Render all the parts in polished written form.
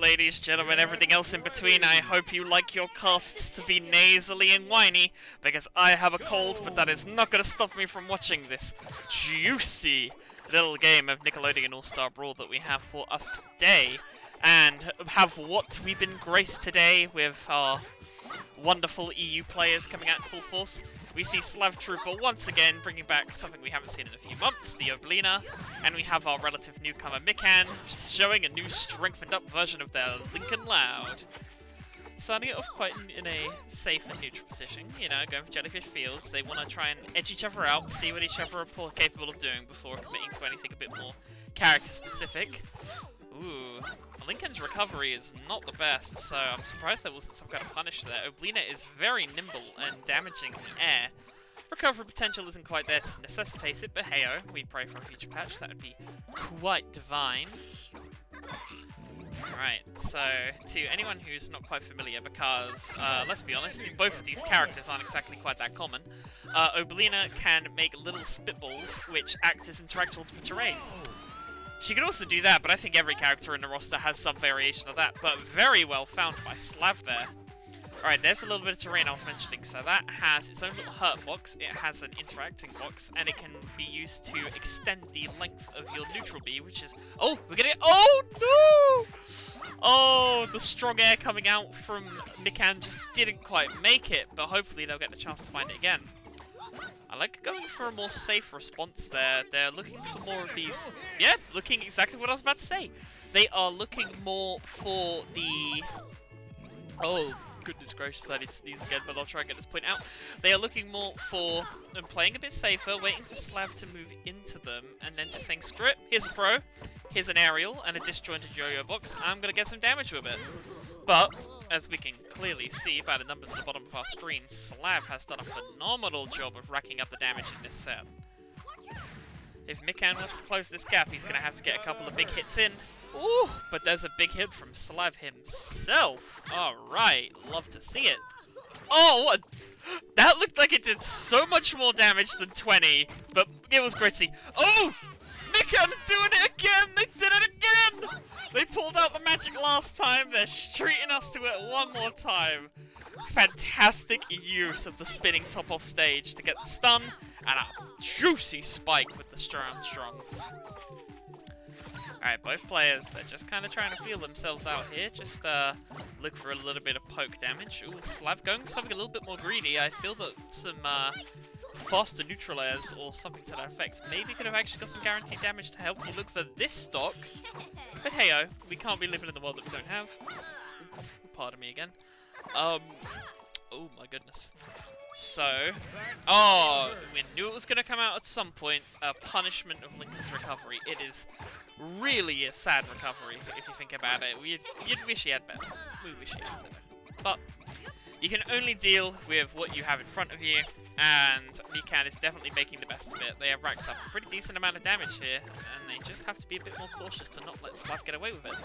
ladies, gentlemen, everything else in between. I hope you like your casts to be nasally and whiny, because I have a cold, but that is not going to stop me from watching this juicy little game of Nickelodeon All-Star Brawl that we have for us today. And have what we've been graced today with our wonderful EU players coming out in full force. We see Slav Trooper once again bringing back something we haven't seen in a few months, the Oblina, and we have our relative newcomer Mikan showing a new strengthened up version of their Lincoln Loud. Starting it off quite in a safe and neutral position, you know, going for Jellyfish Fields. They want to try and edge each other out, see what each other are capable of doing before committing to anything a bit more character specific. Ooh, Lincoln's recovery is not the best, so I'm surprised there wasn't some kind of punish there. Oblina is very nimble and damaging in air. Recovery potential isn't quite there to necessitate it, but hey-oh, we'd pray for a future patch. That would be quite divine. Right, so to anyone who's not quite familiar, because, let's be honest, both of these characters aren't exactly quite that common, Oblina can make little spitballs which act as interactable terrain. She could also do that, but I think every character in the roster has some variation of that, but very well found by Slav there. Alright, there's a little bit of terrain I was mentioning, so that has its own little hurt box, it has an interacting box, and it can be used to extend the length of your neutral B, which is... Oh, we're gonna get... Oh, no! Oh, the strong air coming out from Mikan just didn't quite make it, but hopefully they'll get the chance to find it again. I like going for a more safe response there. They're looking for more of these... Yeah, looking exactly what I was about to say. They are looking more for the... Oh, goodness gracious, I need to sneeze again, but I'll try and get this point out. They are looking more for them playing a bit safer, waiting for Slav to move into them, and then just saying, screw it, here's a throw, here's an aerial, and a disjointed yo-yo box. I'm going to get some damage with it. But, as we can clearly see by the numbers at the bottom of our screen, Slav has done a phenomenal job of racking up the damage in this set. If Mikan wants to close this gap, he's going to have to get a couple of big hits in. Ooh, but there's a big hit from Slav himself. Alright, love to see it. Oh, what? That looked like it did so much more damage than 20, but it was great to see. Oh! Mikan doing it again! They did it again! They pulled out the magic last time, they're treating us to it one more time. Fantastic use of the spinning top off stage to get the stun, and a juicy spike with the strong. Alright, both players, they're just kind of trying to feel themselves out here, just look for a little bit of poke damage. Ooh, Slav going for something a little bit more greedy. I feel that some faster neutral airs or something to that effect maybe could have actually got some guaranteed damage to help you look for this stock. But hey-oh, we can't be living in the world that we don't have. Pardon me again. Oh my goodness. So, oh, we knew it was going to come out at some point. Punishment of Lincoln's recovery. It is really a sad recovery, if you think about it. You'd wish he had better. We wish he had better. But you can only deal with what you have in front of you, and Mikan is definitely making the best of it. They have racked up a pretty decent amount of damage here, and they just have to be a bit more cautious to not let Slav get away with it.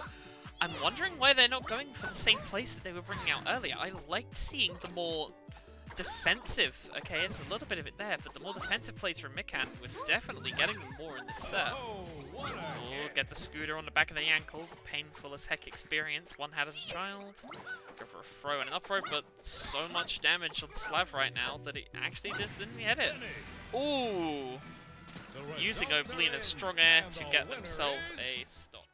I'm wondering why they're not going for the same place that they were bringing out earlier. I liked seeing the more defensive, okay, there's a little bit of it there, but the more defensive plays from Mikan were definitely getting them more in this set. Oh, get the scooter on the back of the ankle, painful as heck experience one had as a child. Go for a throw and an up throw, but so much damage on Slav right now that it actually just didn't hit it. Ooh! Using Oblina's strong air to get themselves a stop.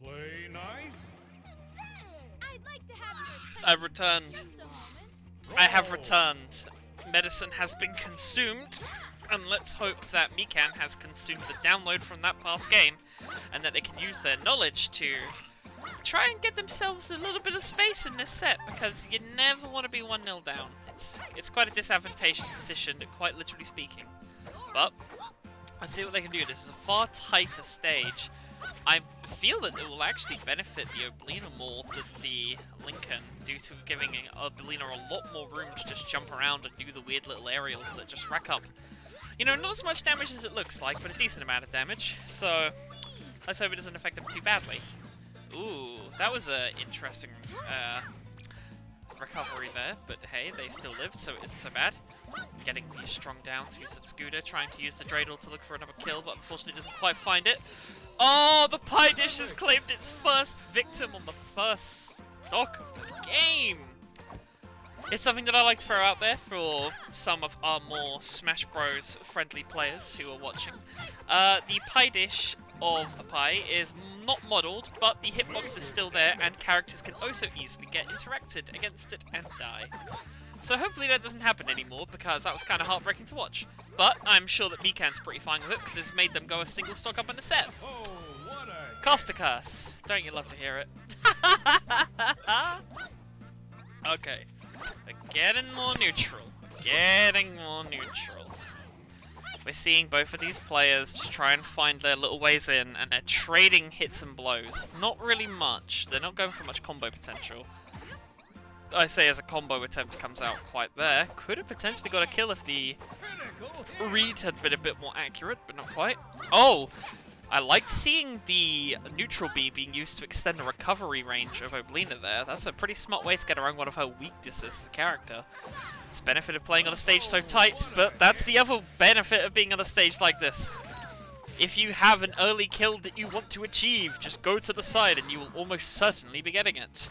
Play nice. I've returned. I have returned. Medicine has been consumed, and let's hope that Mikan has consumed the download from that past game, and that they can use their knowledge to try and get themselves a little bit of space in this set, because you never want to be 1-0 down. It's quite a disadvantageous position, quite literally speaking. But let's see what they can do. This is a far tighter stage. I feel that it will actually benefit the Oblina more than the Lincoln, due to giving Oblina a lot more room to just jump around and do the weird little aerials that just rack up, you know, not as much damage as it looks like, but a decent amount of damage. So let's hope it doesn't affect them too badly. Ooh, that was an interesting recovery there, but hey, they still lived, so it isn't so bad. Getting the strong down to use the scooter, trying to use the dreidel to look for another kill, but unfortunately doesn't quite find it. Oh, the pie dish has claimed its first victim on the first stock of the game. It's something that I like to throw out there for some of our more Smash Bros. Friendly players who are watching. The pie dish of the pie is not modelled, but the hitbox is still there, and characters can also easily get interacted against it and die. So hopefully that doesn't happen anymore, because that was kind of heartbreaking to watch. But I'm sure that Mikan's pretty fine with it, because it's made them go a single stock up in the set. Costa curse. Don't you love to hear it? Okay. Getting more neutral. Getting more neutral. We're seeing both of these players just try and find their little ways in, and they're trading hits and blows. Not really much. They're not going for much combo potential. I say as a combo attempt comes out quite there. Could have potentially got a kill if the read had been a bit more accurate, but not quite. Oh! I liked seeing the neutral B being used to extend the recovery range of Oblina there. That's a pretty smart way to get around one of her weaknesses as a character. It's the benefit of playing on a stage so tight, but that's the other benefit of being on a stage like this. If you have an early kill that you want to achieve, just go to the side and you will almost certainly be getting it.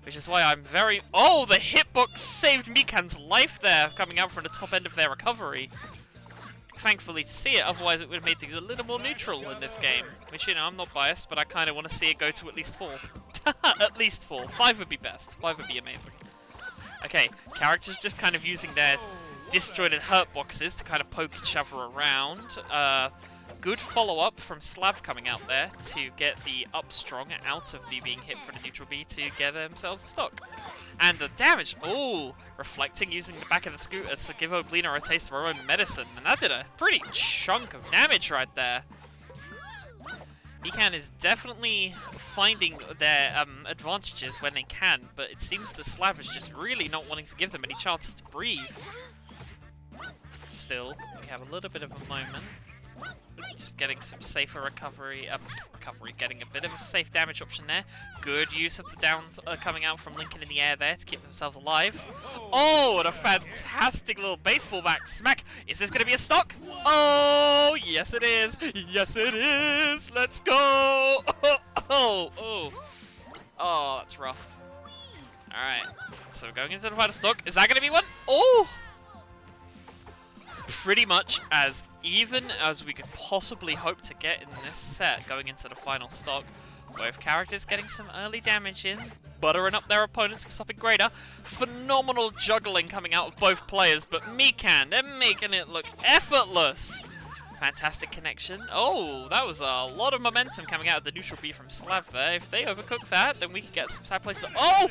Which is why I'm very... Oh, the hitbox saved Mikan's life there, coming out from the top end of their recovery. Thankfully to see it, otherwise it would have made things a little more neutral in this game. Which, you know, I'm not biased, but I kind of want to see it go to at least 4. At least 4. 5 would be best. 5 would be amazing. Okay, characters just kind of using their disjointed hurt boxes to kind of poke each other around. Good follow-up from Slav coming out there to get the up strong out of the being hit for the neutral B to get themselves a stock. And the damage, oh, reflecting using the back of the scooter to give Oblina a taste of her own medicine. And that did a pretty chunk of damage right there. Mikan is definitely finding their advantages when they can, but it seems the Slav is just really not wanting to give them any chances to breathe. Still, we have a little bit of a moment. Just getting some safer recovery, getting a bit of a safe damage option there. Good use of the downs coming out from Lincoln in the air there to keep themselves alive. Oh, what a fantastic little baseball back smack. Is this going to be a stock? Oh, yes it is. Yes it is. Let's go. Oh, that's rough. Alright, so going into the final stock. Is that going to be one? Oh! Pretty much as even as we could possibly hope to get in this set going into the final stock. Both characters getting some early damage in, buttering up their opponents with something greater. Phenomenal juggling coming out of both players, but Mikan, they're making it look effortless. Fantastic connection. Oh, that was a lot of momentum coming out of the neutral B from Slav there. If they overcook that, then we could get some sad plays. But oh!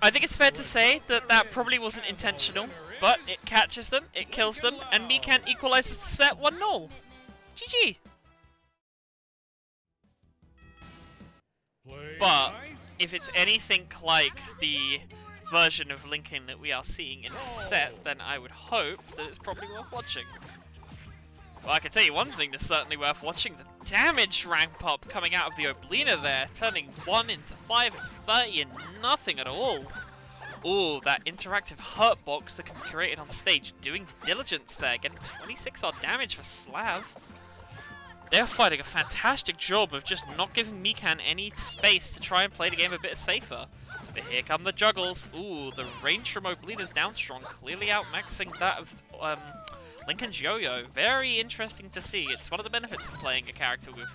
I think it's fair to say that that probably wasn't intentional. But it catches them, it kills them, and Mikan equalizes the set 1-0. GG. But if it's anything like the version of Lincoln that we are seeing in this set, then I would hope that it's probably worth watching. Well, I can tell you one thing that's certainly worth watching. The damage ramp up coming out of the Oblina there, turning 1 into 5 into 30 and nothing at all. Oh, that interactive hurt box that can be created on stage, doing diligence there, getting 26 odd damage for Slav. They're fighting a fantastic job of just not giving Mikan any space to try and play the game a bit safer. But here come the juggles. Ooh, the range from Oblina's down strong, clearly outmaxing that of Lincoln's yo-yo. Very interesting to see. It's one of the benefits of playing a character with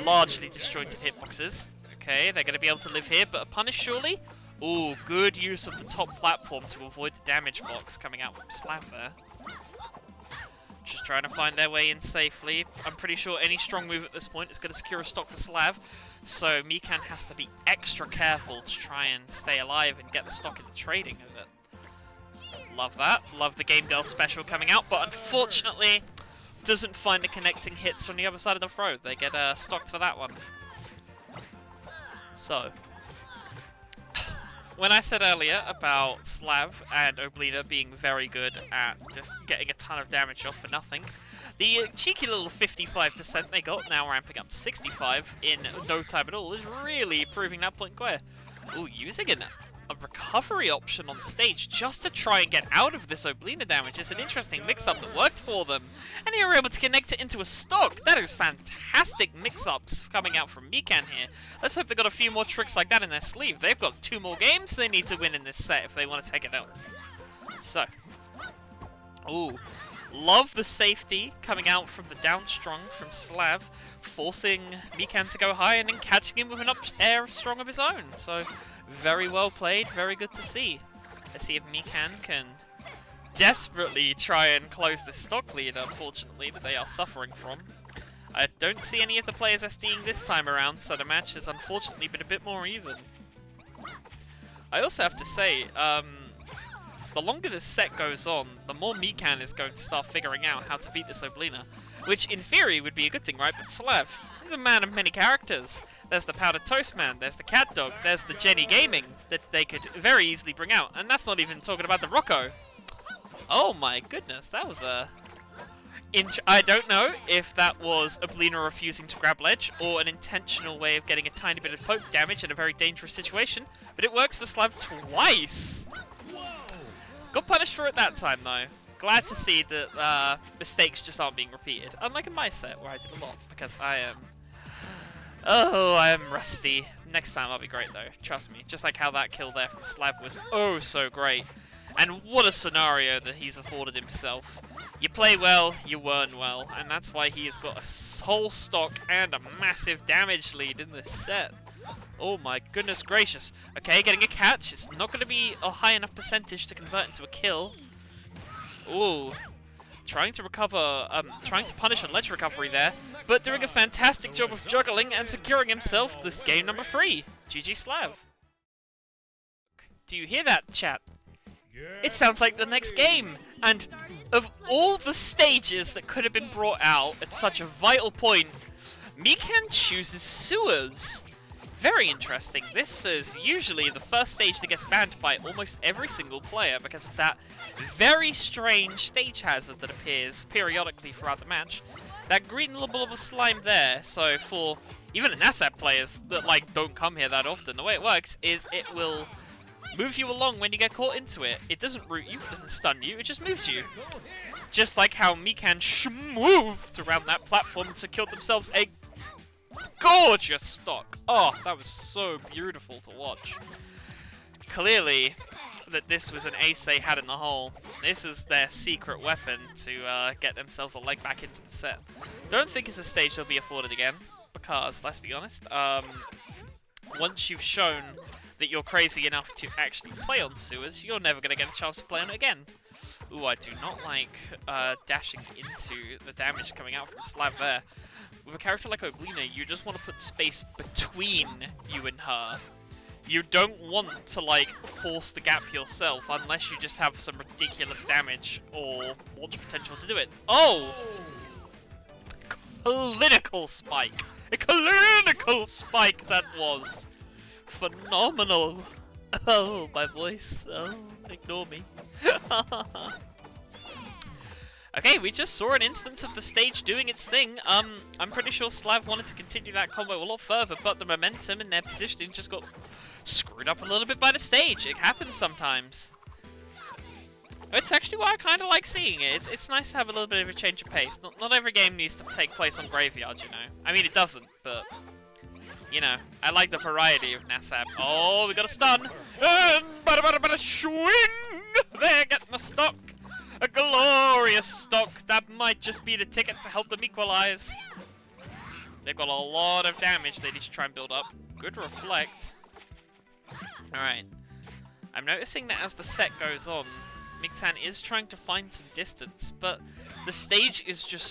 largely disjointed hitboxes. Okay, they're going to be able to live here, but a punish surely? Ooh, good use of the top platform to avoid the damage box coming out from Slav there. Just trying to find their way in safely. I'm pretty sure any strong move at this point is going to secure a stock for Slav. So Mikan has to be extra careful to try and stay alive and get the stock in the trading of it. Love that. Love the Game Girl special coming out, but unfortunately doesn't find the connecting hits from the other side of the throw. They get stocked for that one. So... when I said earlier about Slav and Oblina being very good at just getting a ton of damage off for nothing, the cheeky little 55% they got, now ramping up to 65 in no time at all, is really proving that point square. Ooh, using an a recovery option on stage just to try and get out of this Oblina damage. It's an interesting mix-up that worked for them. And they were able to connect it into a stock. That is fantastic mix-ups coming out from Mikan here. Let's hope they've got a few more tricks like that in their sleeve. They've got 2 more games they need to win in this set if they want to take it out. So. Ooh. Love the safety coming out from the down strong from Slav, forcing Mikan to go high and then catching him with an up air strong of his own. So, very well played, very good to see. Let's see if Mikan can desperately try and close the stock lead, unfortunately, that they are suffering from. I don't see any of the players SDing this time around, so the match has unfortunately been a bit more even. I also have to say, the longer this set goes on, the more Mikan is going to start figuring out how to beat this Oblina. Which, in theory, would be a good thing, right? But Slav, he's a man of many characters. There's the Powdered Toast Man, there's the Cat Dog, there's the Jenny Gaming that they could very easily bring out. And that's not even talking about the Rocco. Oh my goodness, that was a... I don't know if that was Oblina refusing to grab ledge or an intentional way of getting a tiny bit of poke damage in a very dangerous situation. But it works for Slav twice! Got punished for it that time, though. Glad to see that mistakes just aren't being repeated. Unlike in my set, where I did a lot, because I am... Oh, I am rusty. Next time I'll be great, though. Trust me. Just like how that kill there from Slab was oh so great. And what a scenario that he's afforded himself. You play well, you earn well. And that's why he has got a whole stock and a massive damage lead in this set. Oh my goodness gracious. Okay, getting a catch. It's not going to be a high enough percentage to convert into a kill. Ooh. Trying to recover, trying to punish on ledge recovery there, but doing a fantastic job of juggling and securing himself with game number 3. GG Slav. Do you hear that, chat? It sounds like the next game. And of all the stages that could have been brought out at such a vital point, Mikan chooses sewers. Very interesting. This is usually the first stage that gets banned by almost every single player because of that very strange stage hazard that appears periodically throughout the match. That green little ball of slime there, so for even the NASB players that don't come here that often, the way it works is it will move you along when you get caught into it. It doesn't root you, it doesn't stun you, it just moves you. Just like how Mikan moved around that platform and secured themselves a gorgeous stock. Oh, that was so beautiful to watch. Clearly, that this was an ace they had in the hole. This is their secret weapon to get themselves a leg back into the set. Don't think it's a stage they'll be afforded again, because, let's be honest, once you've shown that you're crazy enough to actually play on sewers, you're never going to get a chance to play on it again. Ooh, I do not like dashing into the damage coming out from Slav there. With a character like Oblina, you just want to put space between you and her. You don't want to, force the gap yourself unless you just have some ridiculous damage or launch potential to do it. Oh! Clinical spike! A clinical spike that was! Phenomenal! Oh, my voice. Oh, ignore me. Okay, we just saw an instance of the stage doing its thing. I'm pretty sure Slav wanted to continue that combo a lot further, but the momentum and their positioning just got screwed up a little bit by the stage. It happens sometimes. It's actually why I kind of like seeing it. It's nice to have a little bit of a change of pace. Not every game needs to take place on Graveyard, you know. I mean, it doesn't, but... You know, I like the variety of NASB. Oh, we got a stun! And bada swing! There, getting the stock! A glorious stock! That might just be the ticket to help them equalize. They've got a lot of damage they need to try and build up. Good reflect. Alright. I'm noticing that as the set goes on, Mikan is trying to find some distance, but the stage is just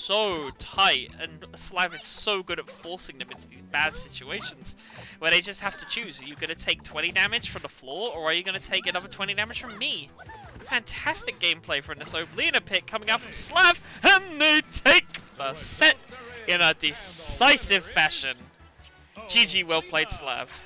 so tight, and Slav is so good at forcing them into these bad situations, where they just have to choose. Are you going to take 20 damage from the floor, or are you going to take another 20 damage from me? Fantastic gameplay from this Oblina pick coming out from Slav, and they take the set in a decisive fashion. GG, well played, Slav.